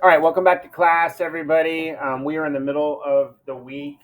All right, welcome back to class, everybody. We are in the middle of the week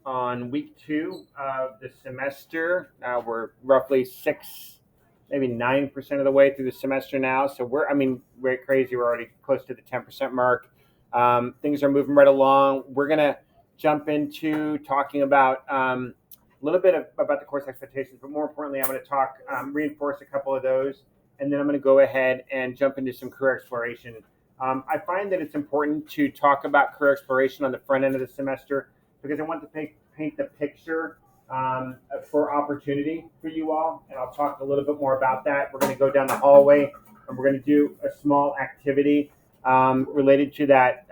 on week 2 of the semester. We're roughly 6, maybe 9% of the way through the semester now. So we're crazy. We're already close to the 10% mark. Things are moving right along. We're gonna jump into talking about a little bit about the course expectations, but more importantly, I'm going to reinforce a couple of those, and then I'm going to go ahead and jump into some career exploration. I find that it's important to talk about career exploration on the front end of the semester because I want to paint the picture for opportunity for you all, and I'll talk a little bit more about that. We're going to go down the hallway, and we're going to do a small activity related to that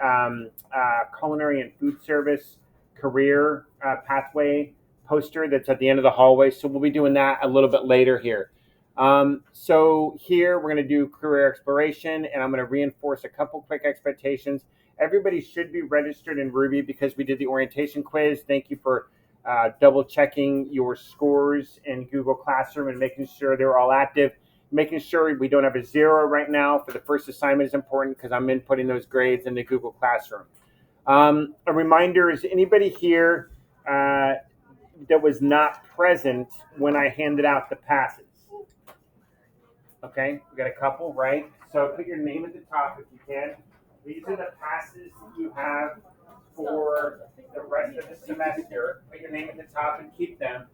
culinary and food service career pathway poster that's at the end of the hallway. So we'll be doing that a little bit later here. So here we're going to do career exploration, and I'm going to reinforce a couple quick expectations. Everybody should be registered in Ruby because we did the orientation quiz. Thank you for double checking your scores in Google Classroom and making sure they're all active. Making sure we don't have a 0 right now for the first assignment is important because I'm inputting those grades into Google Classroom. A reminder, is anybody here that was not present when I handed out the passes? Okay, we got a couple, right? So put your name at the top if you can. These are the passes you have for the rest of the semester. Put your name at the top and keep them.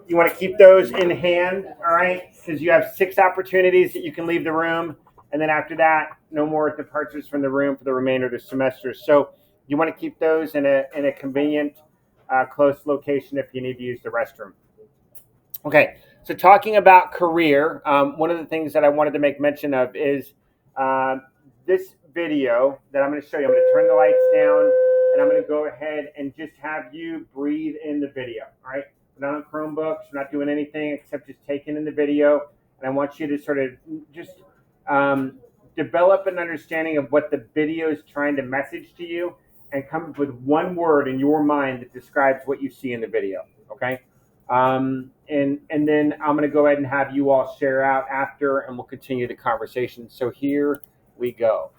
You want to keep those in hand, all right? Because you have 6 opportunities that you can leave the room. And then after that, no more departures from the room for the remainder of the semester. So you want to keep those in a convenient, close location if you need to use the restroom. Okay, so talking about career, one of the things that I wanted to make mention of is this video that I'm going to show you. I'm going to turn the lights down, and I'm going to go ahead and just have you breathe in the video, all right? We're not on Chromebooks. We're not doing anything except just taking in the video, and I want you to sort of just develop an understanding of what the video is trying to message to you and come up with one word in your mind that describes what you see in the video, okay? And then I'm going to go ahead and have you all share out after, and we'll continue the conversation. So here we go.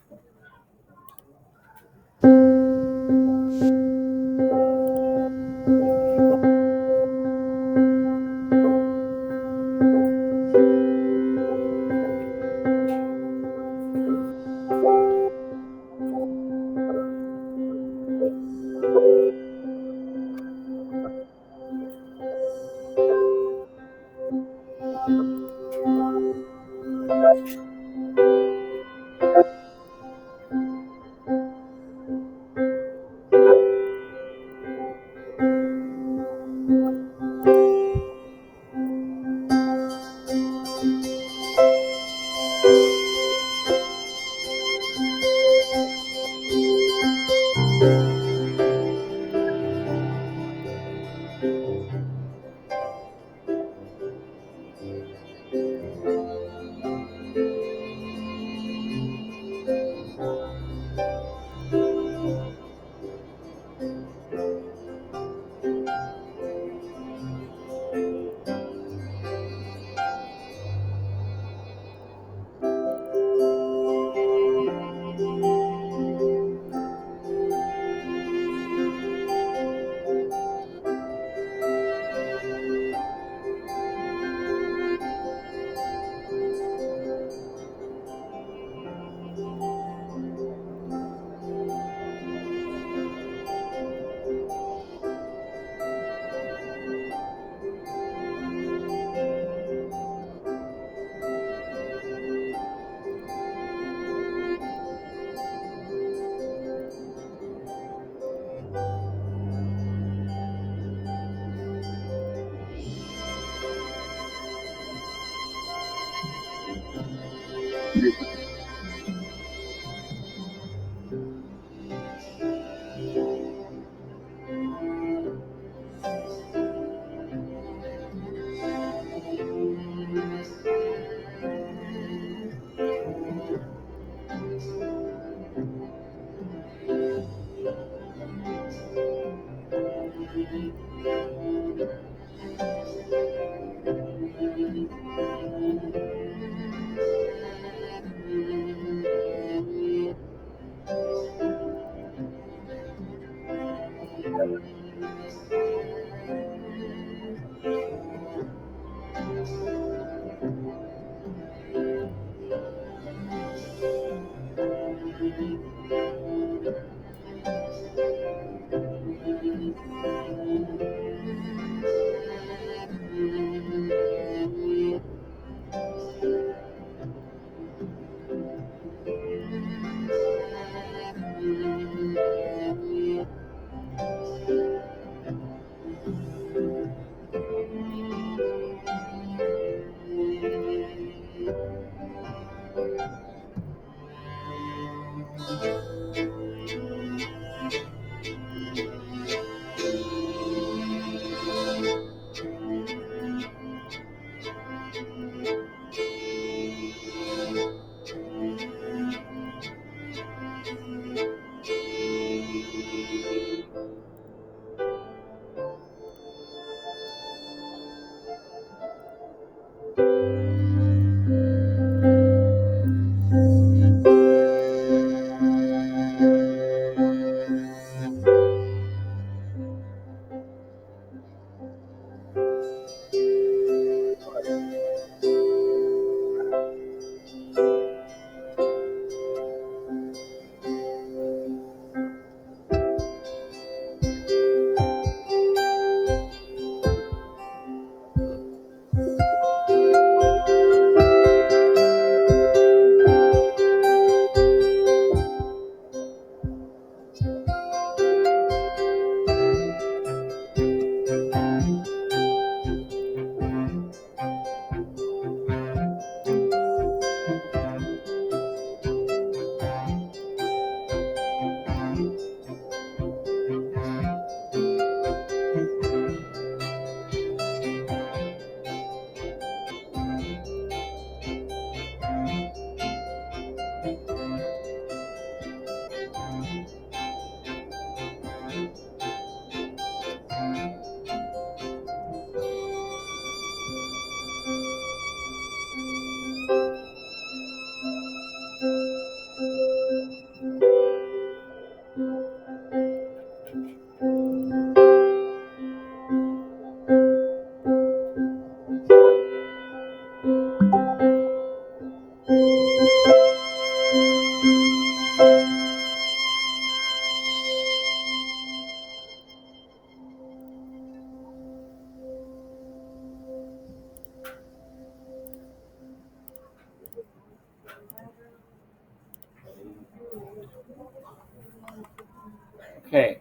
Okay.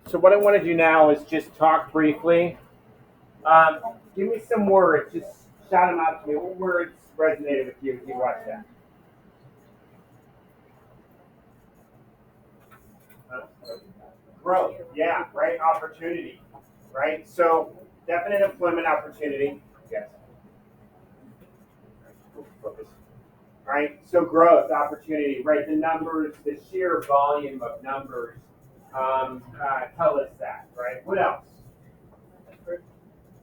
So what I want to do now is just talk briefly. Um, Give me some words. Just shout them out to me. What words resonated with you as you watched that? Growth. Yeah. Right. Opportunity. Right. So definite employment opportunity. Yes. Focus. Right? So growth, opportunity, right? The numbers, the sheer volume of numbers tell us that, right? What else?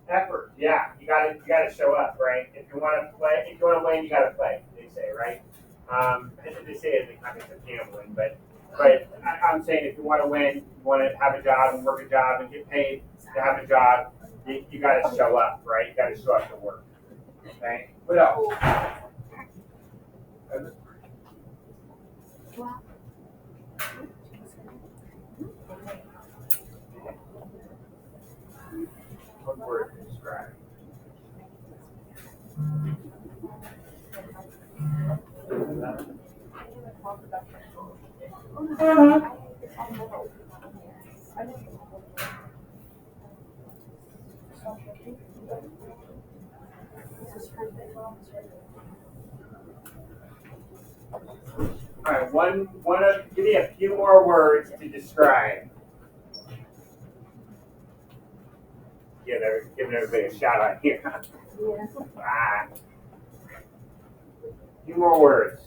Effort. Yeah, you got to show up, right? If you want to play, if you want to win, you got to play. They say, right? They say it in the context of gambling, but I'm saying if you want to win, you want to have a job and work a job and get paid to have a job, you got to show up, right? You got to show up to work. Okay. What else? One word to describe. All right, give me a few more words to describe. Yeah, they're giving everybody a shout out here. Ah, a few more words.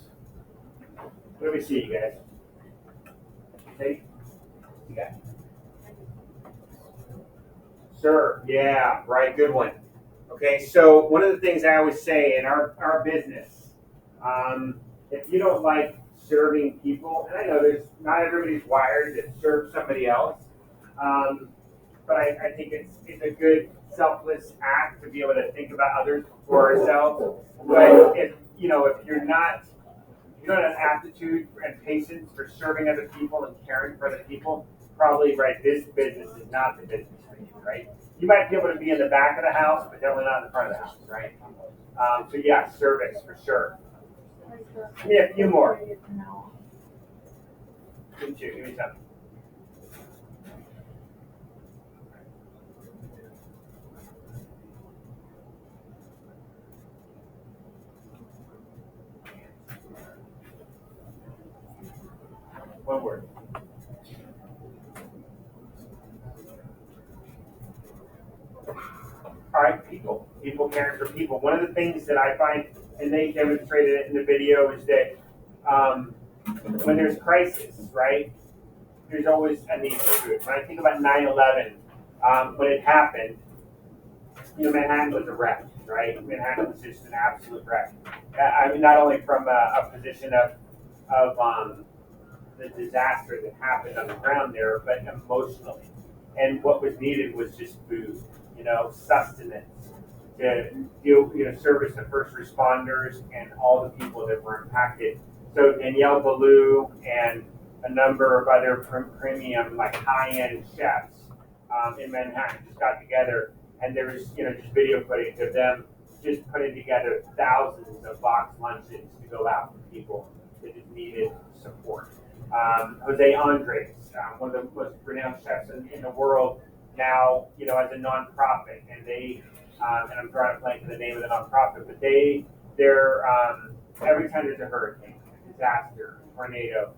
Let me see, you guys. Okay, you got it. Sir, yeah, right, good one. Okay, so one of the things I always say in our business, if you don't like serving people, and I know there's not everybody's wired to serve somebody else, um, but I think it's a good selfless act to be able to think about others before ourselves. But if you don't have aptitude and patience for serving other people and caring for other people, probably right this business is not the business for you, right? You might be able to be in the back of the house, but definitely not in the front of the house, right? So yeah, service for sure. Give me a few more. Give me something. One word. All right, people. People caring for people. One of the things that I find, and they demonstrated it in the video, is that when there's crisis, right, there's always a need for food. When I think about 9/11, when it happened, Manhattan was a wreck, right? Manhattan was just an absolute wreck. I mean, not only from a position of the disaster that happened on the ground there, but emotionally. And what was needed was just food, sustenance to service the first responders and all the people that were impacted. So Danielle Ballou and a number of other premium, like high-end chefs in Manhattan just got together, and there was, just video footage of them just putting together thousands of box lunches to go out for people that just needed support. Jose Andres, one of the most renowned chefs in the world, now as a nonprofit, and and I'm drawing a blank to the name of the nonprofit, but they're every time there's a hurricane, a disaster, tornado,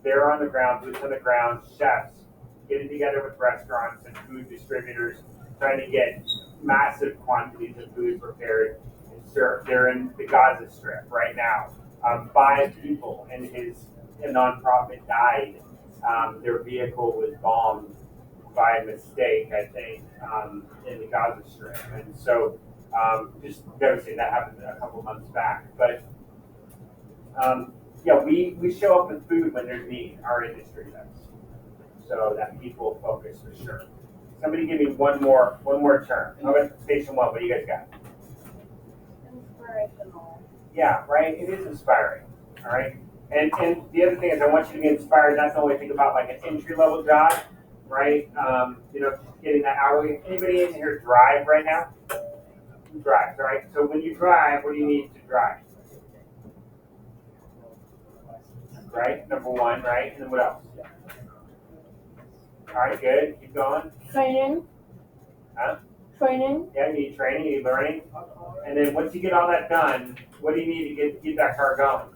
they're on the ground, boots on the ground, chefs getting together with restaurants and food distributors, trying to get massive quantities of food prepared and served. They're in the Gaza Strip right now, 5 people in his nonprofit died. Their vehicle was bombed by mistake, I think, in the Gaza Strip. And so just devastating. That happened a couple months back. But yeah, we show up with food when there's need. Our industry does. So that people focus for sure. Somebody give me one more term. How about station 1? What do you guys got? Inspirational. Yeah, right. It is inspiring. All right. And the other thing is, I want you to be inspired not to only think about like an entry level job, right? Just getting that hourly. Anybody in here drive right now? Drive, right? So when you drive, what do you need to drive? Right. Number 1, right? And then what else? All right, good. Keep going. Training. Huh? Training. Yeah, you need training, you need learning. And then once you get all that done, what do you need to keep that car going?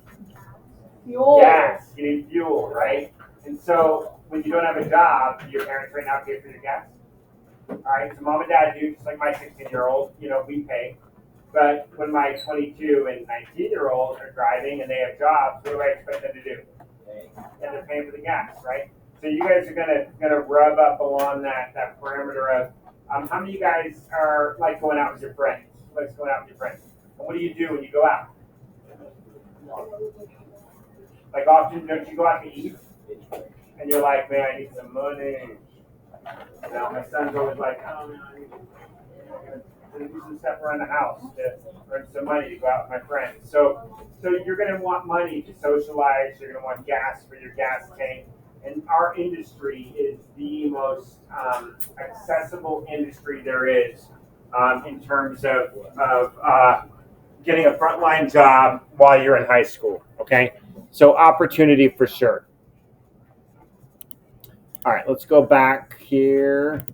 Fuel. Gas. You need fuel, right? And so when you don't have a job, do your parents right now pay for your gas? All right, so mom and dad do, just like my 16-year-old, we pay. But when my 22 and 19-year-olds are driving and they have jobs, what do I expect them to do? And they're paying for the gas, right? So you guys are gonna rub up along that perimeter of how many of you guys are like going out with your friends? Let's go out with your friends. And what do you do when you go out? Like often, don't you go out to eat? And you're like, man, I need some money. My son's always like, oh man, I need to do some stuff around the house to earn some money to go out with my friends. So you're gonna want money to socialize. You're gonna want gas for your gas tank. And our industry is the most accessible industry there is in terms of getting a frontline job while you're in high school. Okay, so opportunity for sure. All right, let's go back here.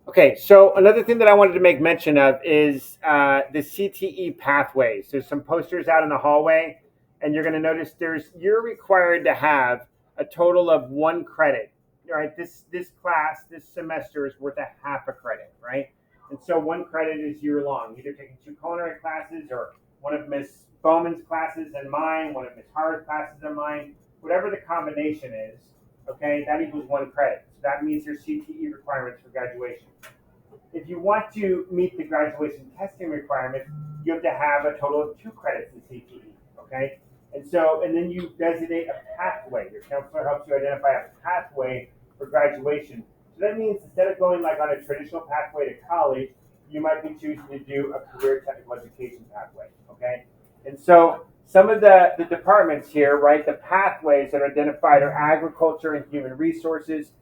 Okay, so another thing that I wanted to make mention of is the CTE pathways. There's some posters out in the hallway, and you're going to notice you're required to have a total of 1 credit. Right, this class this semester is worth a half a credit, right? And so 1 credit is year long. Either taking 2 culinary classes or one of Miss Bowman's classes and mine, one of Miss Howard's classes and mine, whatever the combination is. Okay, that equals 1 credit. So that means your CTE requirements for graduation. If you want to meet the graduation testing requirements, you have to have a total of 2 credits in CTE. Okay, and then you designate a pathway. Your counselor helps you identify a pathway for graduation. So that means instead of going like on a traditional pathway to college, you might be choosing to do a career technical education pathway. Okay, and so some of the departments here, right, the pathways that are identified are agriculture and human resources,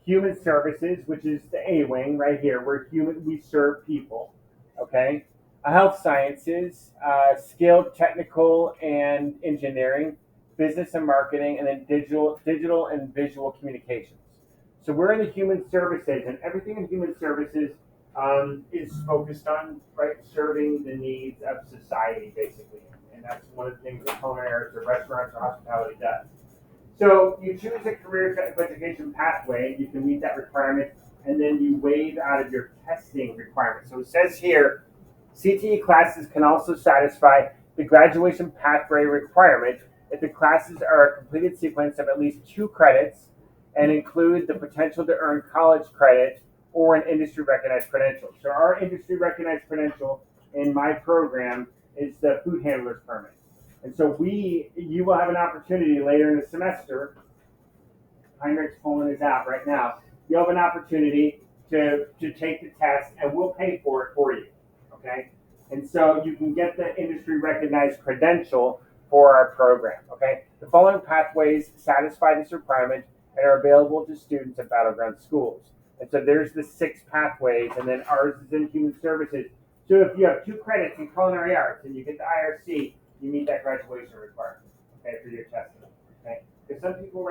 human services, which is the A wing right here. We serve people. Okay, health sciences, skilled technical and engineering, business and marketing, and then digital and visual communications. So we're in the human services, and everything in human services is focused on serving the needs of society, basically. And that's one of the things that culinary arts or restaurants or hospitality does. So you choose a career technical education pathway, you can meet that requirement, and then you waive out of your testing requirements. So it says here, CTE classes can also satisfy the graduation pathway requirement if the classes are a completed sequence of at least 2 credits and include the potential to earn college credit or an industry recognized credential. So our industry recognized credential in my program is the food handler's permit. And so you will have an opportunity later in the semester. Heinrich's pulling this out right now. You'll have an opportunity to take the test, and we'll pay for it for you. Okay? And so you can get the industry recognized credential for our program. Okay? The following pathways satisfy this requirement and are available to students at Battleground schools. And so there's the 6 pathways, and then ours is in human services. So if you have 2 credits in culinary arts and you get the IRC, you meet that graduation requirement, okay, for your testing. Okay? Because some people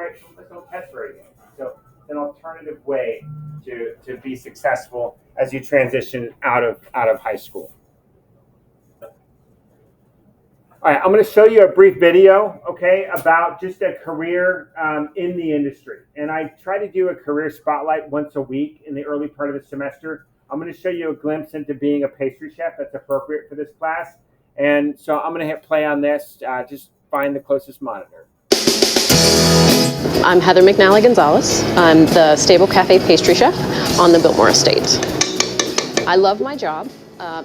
don't test very good. So it's an alternative way to be successful as you transition out of high school. All right, I'm going to show you a brief video, okay, about just a career in the industry. And I try to do a career spotlight once a week in the early part of the semester. I'm going to show you a glimpse into being a pastry chef that's appropriate for this class. And so I'm going to hit play on this. Just find the closest monitor. I'm Heather McNally Gonzalez. I'm the Stable Cafe pastry chef on the Biltmore Estate. I love my job,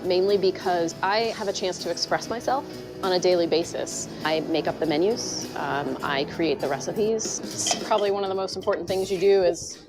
mainly because I have a chance to express myself on a daily basis. I make up the menus, I create the recipes. It's probably one of the most important things you do is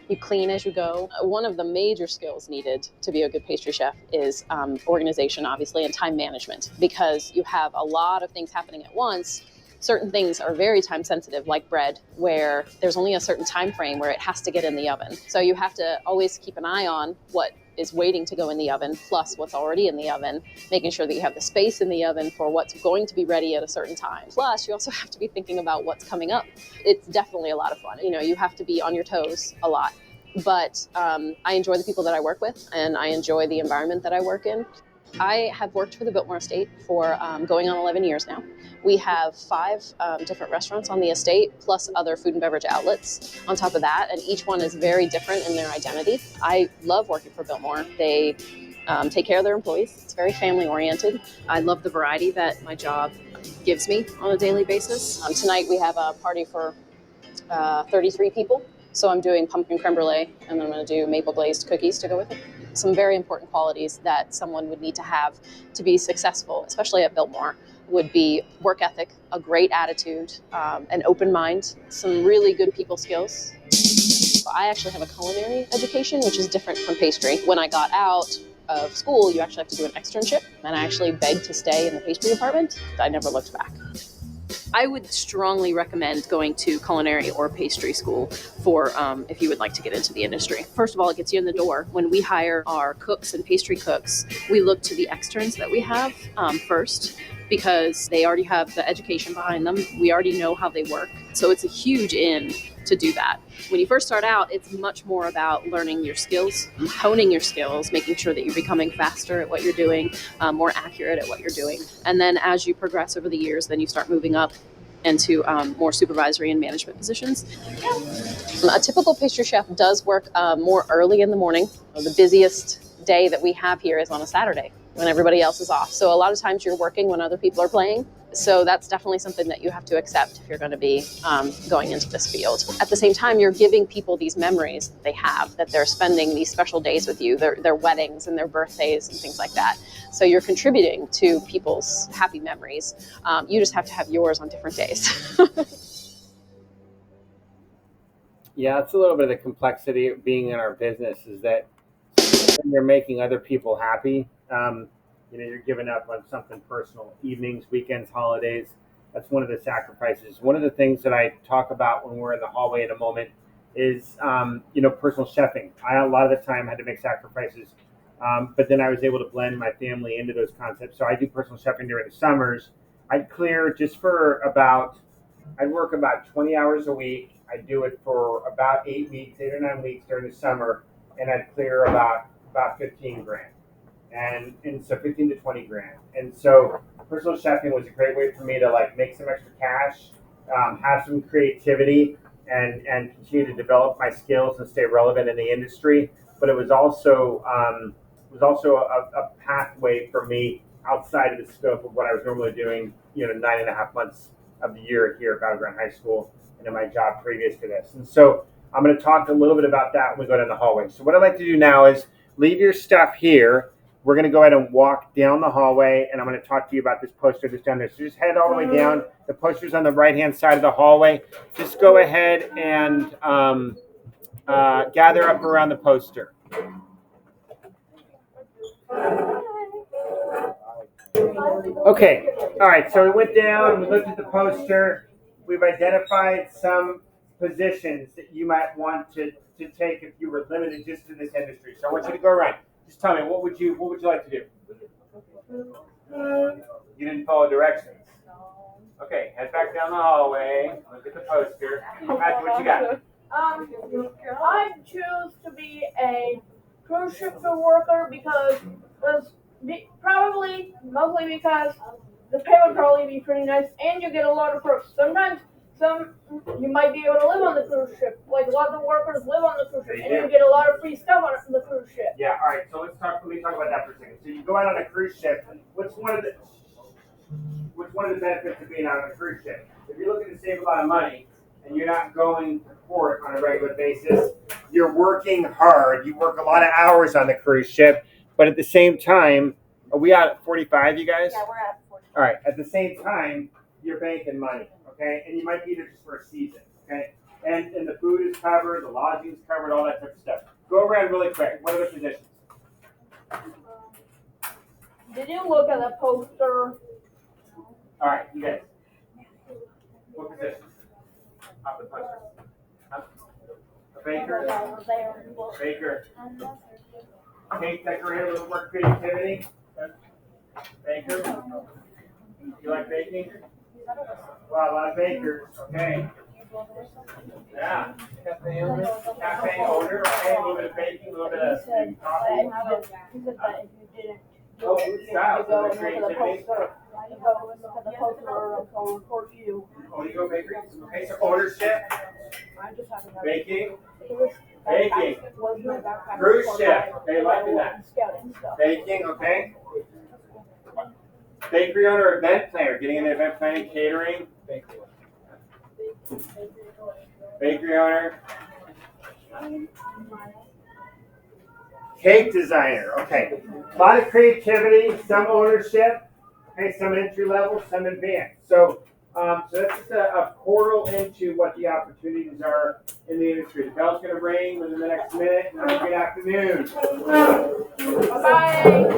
you clean as you go. One of the major skills needed to be a good pastry chef is organization, obviously, and time management, because you have a lot of things happening at once. Certain things are very time sensitive, like bread, where there's only a certain time frame where it has to get in the oven. So you have to always keep an eye on what is waiting to go in the oven, plus what's already in the oven, making sure that you have the space in the oven for what's going to be ready at a certain time. Plus, you also have to be thinking about what's coming up. It's definitely a lot of fun. You have to be on your toes a lot. But I enjoy the people that I work with, and I enjoy the environment that I work in. I have worked for the Biltmore Estate for going on 11 years now. We have 5 different restaurants on the estate, plus other food and beverage outlets on top of that, and each one is very different in their identity. I love working for Biltmore. They take care of their employees. It's very family-oriented. I love the variety that my job gives me on a daily basis. Tonight we have a party for 33 people. So I'm doing pumpkin creme brulee, and then I'm going to do maple glazed cookies to go with it. Some very important qualities that someone would need to have to be successful, especially at Biltmore, would be work ethic, a great attitude, an open mind, some really good people skills. I actually have a culinary education, which is different from pastry. When I got out of school, you actually have to do an externship, and I actually begged to stay in the pastry department. I never looked back. I would strongly recommend going to culinary or pastry school for if you would like to get into the industry. First of all, it gets you in the door. When we hire our cooks and pastry cooks, we look to the externs that we have first, because they already have the education behind them. We already know how they work. So it's a huge in to do that. When you first start out, it's much more about learning your skills, honing your skills, making sure that you're becoming faster at what you're doing, more accurate at what you're doing. And then as you progress over the years, then you start moving up into more supervisory and management positions. A typical pastry chef does work more early in the morning. The busiest day that we have here is on a Saturday when everybody else is off. So a lot of times you're working when other people are playing. So that's definitely something that you have to accept if you're going to be going into this field. At the same time, you're giving people these memories that they have, that they're spending these special days with you, their weddings and their birthdays and things like that. So you're contributing to people's happy memories. You just have to have yours on different days. Yeah, that's a little bit of the complexity of being in our business, is that when you're making other people happy, you're giving up on something personal. Evenings, weekends, holidays. That's one of the sacrifices. One of the things that I talk about when we're in the hallway in a moment is, personal chefing. I, a lot of the time, had to make sacrifices, but then I was able to blend my family into those concepts. So I do personal chefing during the summers. I'd clear just for I'd work about 20 hours a week. I'd do it for about 8 or 9 weeks during the summer, and I'd clear about 15 grand, and so 15 to 20 grand. And so personal chefing was a great way for me to make some extra cash, have some creativity, and continue to develop my skills and stay relevant in the industry. But it was also a pathway for me outside of the scope of what I was normally doing, 9.5 months of the year here at Battle Ground High School and in my job previous to this. And so I'm going to talk a little bit about that when we go down the hallway. So what I'd like to do now is leave your stuff here. We're going to go ahead and walk down the hallway, and I'm going to talk to you about this poster that's down there. So just head all the way down. The poster's on the right-hand side of the hallway. Just go ahead and gather up around the poster. Okay, all right, so we went down, we looked at the poster, we've identified some positions that you might want to take if you were limited just to this industry. So I want you to go around. Just tell me, what would you like to do? You didn't follow directions. Okay, head back down the hallway, look at the poster. Matthew, what you got? I choose to be a cruise ship worker because mostly because the pay would probably be pretty nice and you get a lot of perks. Sometimes you might be able to live on the cruise ship. Like a lot of the workers live on the cruise ship, They and do. you get a lot of free stuff on the cruise ship. Yeah, all right. So let me talk about that for a second. So you go out on a cruise ship. What's one of the benefits of being on a cruise ship? If you're looking to save a lot of money and you're not going to port on a regular basis, you're working hard. You work a lot of hours on the cruise ship, but at the same time, are we out at 45, you guys? Yeah, we're at 40. All right. At the same time, you're banking money, okay? And you might be there just for a season, okay? And the food is covered, the lodging is covered, all that type of stuff. Go around really quick. What other positions? Did you look at the poster? All right, you guys. What position? Off the poster. Huh? A baker? Baker. Cake decorator, little more creativity. Baker. You like baking? Well, a lot of bakers. Okay. Yeah. Cafe owner. Cafe owner. Okay. A little bit of baking, a little bit of maybe coffee. Oh, style. So the creativity. Oh, you go bakery. Okay, so ownership. Baking. Baking. Cruise ship. Okay, liking that. Baking, okay. Bakery owner, event planner, getting into event planning, catering. Bakery owner. Cake designer, okay. A lot of creativity, some ownership, okay, some entry level, some advanced. So that's just a portal into what the opportunities are in the industry. The bell's going to ring within the next minute. Have a good afternoon. Bye.